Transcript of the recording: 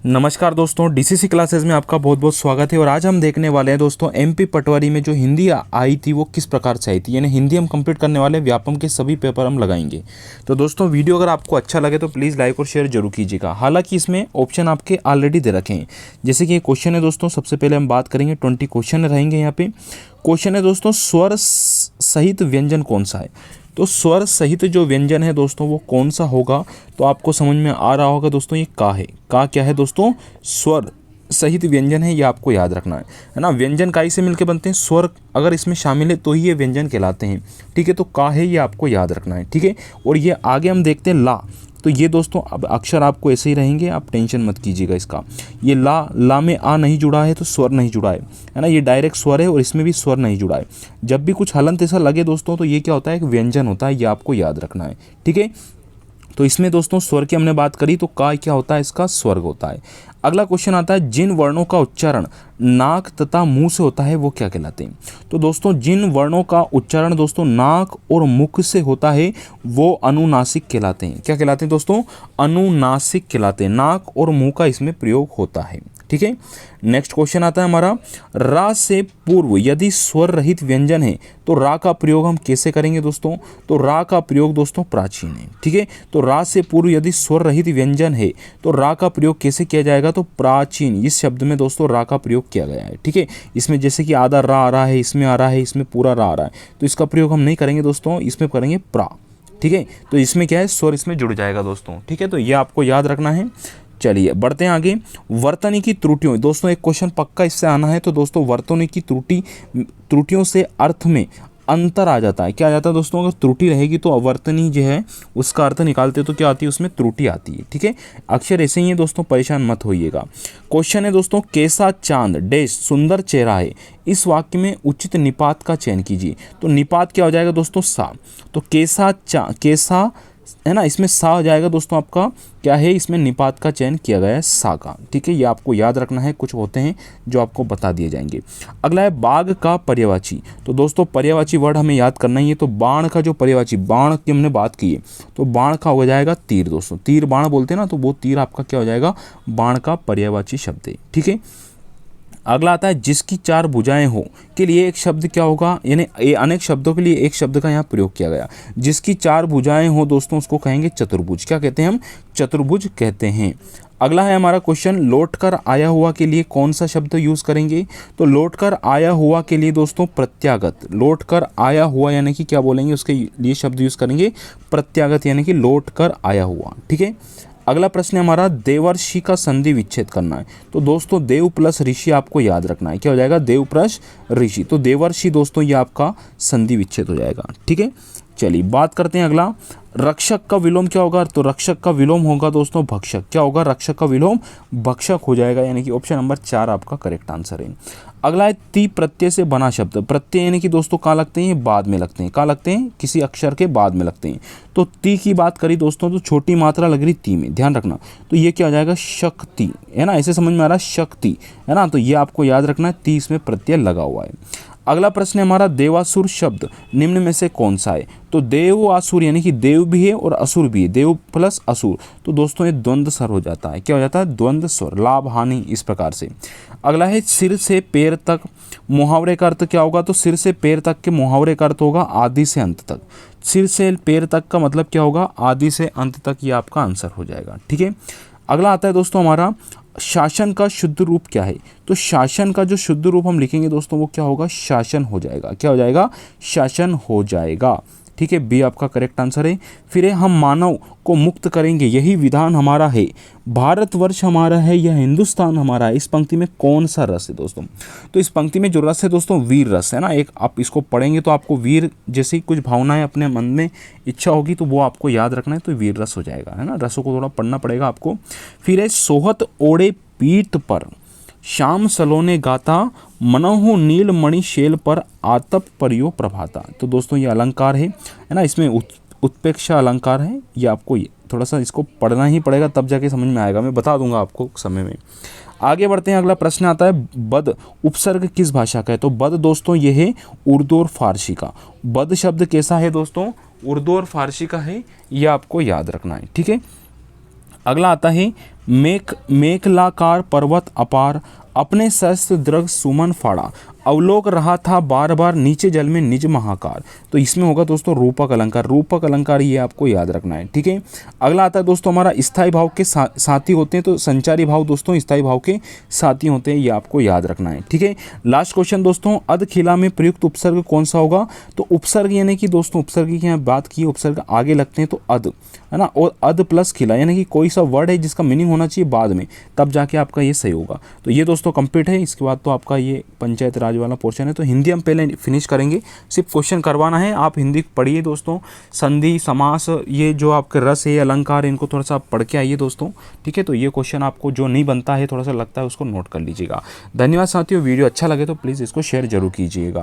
नमस्कार दोस्तों, DCC classes में आपका बहुत बहुत स्वागत है। और आज हम देखने वाले हैं दोस्तों एमपी पटवारी में जो हिंदी आई थी वो किस प्रकार से आई थी, यानी हिंदी हम कंप्लीट करने वाले व्यापम के सभी पेपर हम लगाएंगे। तो दोस्तों वीडियो अगर आपको अच्छा लगे तो प्लीज़ लाइक और शेयर जरूर कीजिएगा। हालांकि इसमें ऑप्शन आपके ऑलरेडी दे रखे हैं, जैसे कि ये क्वेश्चन है दोस्तों। सबसे पहले हम बात करेंगे, 20 क्वेश्चन रहेंगे यहाँ पे। क्वेश्चन है दोस्तों, स्वर सहित व्यंजन कौन सा है। तो स्वर सहित जो व्यंजन है दोस्तों वो कौन सा होगा, तो आपको समझ में आ रहा होगा दोस्तों, ये का है। का क्या है दोस्तों, स्वर सहित व्यंजन है, ये आपको याद रखना है ना। व्यंजन काई से मिलके बनते हैं, स्वर अगर इसमें शामिल है तो ही ये व्यंजन कहलाते हैं। ठीक है, तो का है ये आपको याद रखना है। ठीक है, और ये आगे हम देखते हैं ला। तो ये दोस्तों अब अक्षर आपको ऐसे ही रहेंगे, आप टेंशन मत कीजिएगा इसका। ये ला में आ नहीं जुड़ा है तो स्वर नहीं जुड़ा है ना। ये डायरेक्ट स्वर है और इसमें भी स्वर नहीं जुड़ा है। जब भी कुछ हलंत ऐसा लगे दोस्तों तो ये क्या होता है, एक व्यंजन होता है, ये आपको याद रखना है। ठीक है, तो इसमें दोस्तों स्वर की हमने बात करी, तो का क्या होता है, इसका स्वर्ग होता है। अगला क्वेश्चन आता है, जिन वर्णों का उच्चारण नाक तथा मुंह से होता है वो क्या कहलाते हैं। तो दोस्तों जिन वर्णों का उच्चारण दोस्तों नाक और मुख से होता है वो अनुनासिक कहलाते हैं। क्या कहलाते हैं दोस्तों, अनुनासिक कहलाते हैं। नाक और मुंह का इसमें प्रयोग होता है। ठीक है, नेक्स्ट क्वेश्चन आता है हमारा, रा से पूर्व यदि स्वर रहित व्यंजन है तो रा का प्रयोग हम कैसे करेंगे दोस्तों। तो रा का प्रयोग दोस्तों प्राचीन है। ठीक है, तो रा से पूर्व यदि स्वर रहित व्यंजन है तो रा का प्रयोग कैसे किया जाएगा, तो प्राचीन, इस शब्द में दोस्तों रा का प्रयोग किया गया है। ठीक है, इसमें जैसे कि आधा रा आ रहा है, इसमें आ रहा है, इसमें पूरा रा आ रहा है, तो इसका प्रयोग हम नहीं करेंगे दोस्तों, इसमें करेंगे प्रा। ठीक है, तो इसमें क्या है, स्वर इसमें जुड़ जाएगा दोस्तों। ठीक है, तो ये आपको याद रखना है। चलिए बढ़ते हैं आगे। वर्तनी की त्रुटियों, दोस्तों एक क्वेश्चन पक्का इससे आना है। तो दोस्तों वर्तनी की त्रुटियों से अर्थ में अंतर आ जाता है। क्या आ जाता है दोस्तों, अगर त्रुटि रहेगी तो अवर्तनी जो है उसका अर्थ निकालते हो तो क्या आती है, उसमें त्रुटि आती है। ठीक है, अक्षर ऐसे ही है दोस्तों, परेशान मत होइएगा। क्वेश्चन है दोस्तों, कैसा चांद डैश सुंदर चेहरा है, इस वाक्य में उचित निपात का चयन कीजिए। तो निपात क्या हो जाएगा दोस्तों, सा। तो कैसा है ना, इसमें सा हो जाएगा दोस्तों आपका, क्या है, इसमें निपात का चयन किया गया है, सा का। ठीक है, ये आपको याद रखना है, कुछ होते हैं जो आपको बता दिए जाएंगे। अगला है बाघ का पर्यायवाची। तो दोस्तों पर्यायवाची वर्ड हमें याद करना ही है। तो बाण का जो पर्यायवाची, बाण की हमने बात की है, तो बाण का हो जाएगा तीर दोस्तों। तीर बाण बोलते हैं ना, तो वो तीर आपका क्या हो जाएगा, बाण का पर्यायवाची शब्द है। ठीक है, अगला आता है, जिसकी चार भुजाएं हो के लिए एक शब्द क्या होगा, यानी अनेक शब्दों के लिए एक शब्द का यहाँ प्रयोग किया गया। जिसकी चार भुजाएं हो दोस्तों उसको कहेंगे चतुर्भुज। क्या कहते हैं हम, चतुर्भुज कहते हैं। अगला है हमारा क्वेश्चन, लौट कर आया हुआ के लिए कौन सा शब्द यूज करेंगे। तो लौट कर आया हुआ के लिए दोस्तों प्रत्यागत। लौट कर आया हुआ यानी कि क्या बोलेंगे, उसके लिए शब्द यूज करेंगे प्रत्यागत, यानी कि लौट कर आया हुआ। ठीक है, अगला प्रश्न है हमारा, देवर्षि का संधि विच्छेद करना है। तो दोस्तों देव प्लस ऋषि आपको याद रखना है। क्या हो जाएगा, देव प्लस ऋषि। तो देवर्षि दोस्तों ये आपका संधि विच्छेद हो जाएगा। ठीक है, चलिए बात करते हैं अगला, रक्षक का विलोम क्या होगा। तो रक्षक का विलोम होगा दोस्तों भक्षक। क्या होगा, रक्षक का विलोम भक्षक हो जाएगा, यानी कि ऑप्शन नंबर 4 आपका करेक्ट आंसर है। अगला है, ती प्रत्यय से बना शब्द। प्रत्यय यानी कि दोस्तों कहाँ लगते हैं, ये बाद में लगते हैं। कहाँ लगते हैं, किसी अक्षर के बाद में लगते हैं। तो ती की बात करी दोस्तों तो छोटी मात्रा लग रही ती में, ध्यान रखना। तो ये क्या हो जाएगा, शक्ति, है ना, ऐसे समझ में आ रहा है, शक्ति, है ना। तो ये आपको याद रखना है, ती इसमें प्रत्यय लगा हुआ है। अगला प्रश्न है हमारा, देवासुर शब्द निम्न में से कौन सा है। तो देव आसुर यानी कि देव भी है और असुर भी है, देव प्लस असुर। तो दोस्तों ये द्वंद्व स्वर हो जाता है। क्या हो जाता है, द्वंद्व स्वर, लाभ हानि, इस प्रकार से। अगला है, सिर से पैर तक मुहावरे का अर्थ क्या होगा। तो सिर से पैर तक के मुहावरे का अर्थ होगा आदि से अंत तक। सिर से पैर तक का मतलब क्या होगा, आदि से अंत तक, ये आपका आंसर हो जाएगा। ठीक है, अगला आता है दोस्तों हमारा, शासन का शुद्ध रूप क्या है। तो शासन का जो शुद्ध रूप हम लिखेंगे दोस्तों वो क्या होगा, शासन हो जाएगा। क्या हो जाएगा, शासन हो जाएगा। ठीक है, बी आपका करेक्ट आंसर है। फिर है, हम मानव को मुक्त करेंगे, यही विधान हमारा है। भारतवर्ष हमारा है या हिंदुस्तान हमारा है। इस पंक्ति में कौन सा रस है दोस्तों। तो इस पंक्ति में जो रस है दोस्तों वीर रस है ना। एक आप इसको पढ़ेंगे तो आपको वीर जैसी कुछ भावनाएं अपने मन में इच्छा होगी तो वो आपको याद रखना है, तो वीर रस हो जाएगा, है ना। रसों को थोड़ा पढ़ना पड़ेगा आपको। फिर है, सोहत ओढ़े पीठ पर श्याम सलोने गाता, मनोहु नील मणि शेल पर आतप परियो प्रभाता। तो दोस्तों ये अलंकार है ना, इसमें उत्प्रेक्षा अलंकार है। ये आपको थोड़ा सा इसको पढ़ना ही पड़ेगा, तब जाके समझ में आएगा, मैं बता दूंगा आपको समय में। आगे बढ़ते हैं, अगला प्रश्न आता है, बद उपसर्ग किस भाषा का है। तो बद दोस्तों ये है उर्दू और फारसी का। बद शब्द कैसा है दोस्तों, उर्दू और फारसी का है, ये आपको याद रखना है। ठीक है, अगला आता है मेखलाकार पर्वत अपार, अपने शस्त्र दृढ़ सुमन फाड़ा, अवलोक रहा था बार बार नीचे जल में निज महाकार। तो इसमें होगा दोस्तों रूपक अलंकार। रूपक अलंकार ये आपको याद रखना है, ठीक है। अगला आता है दोस्तों हमारा स्थायी भाव के साथी होते हैं, तो संचारी भाव दोस्तों स्थायी भाव के साथी होते हैं, ये आपको याद रखना है, ठीक है। लास्ट क्वेश्चन दोस्तों, अध खिला में प्रयुक्त उपसर्ग कौन सा होगा? तो उपसर्ग यानी कि दोस्तों उपसर्ग की यहाँ बात की, उपसर्ग आगे लगते हैं तो अध, है ना, और अध प्लस खिला यानी कि कोई सा वर्ड है जिसका मीनिंग होना चाहिए बाद में, तब जाके आपका ये सही होगा। तो ये दोस्तों कंप्लीट है। इसके बाद तो आपका ये पंचायत राज वाला पोर्शन है। तो हिंदी हम पहले फिनिश करेंगे, सिर्फ क्वेश्चन करवाना है। आप हिंदी पढ़िए दोस्तों, संधि समास ये जो आपके रस है अलंकार, इनको थोड़ा सा आप पढ़ के आइए दोस्तों, ठीक है। तो ये क्वेश्चन आपको जो नहीं बनता है, थोड़ा सा लगता है, उसको नोट कर लीजिएगा। धन्यवाद साथियों, वीडियो अच्छा लगे तो प्लीज़ इसको शेयर जरूर कीजिएगा।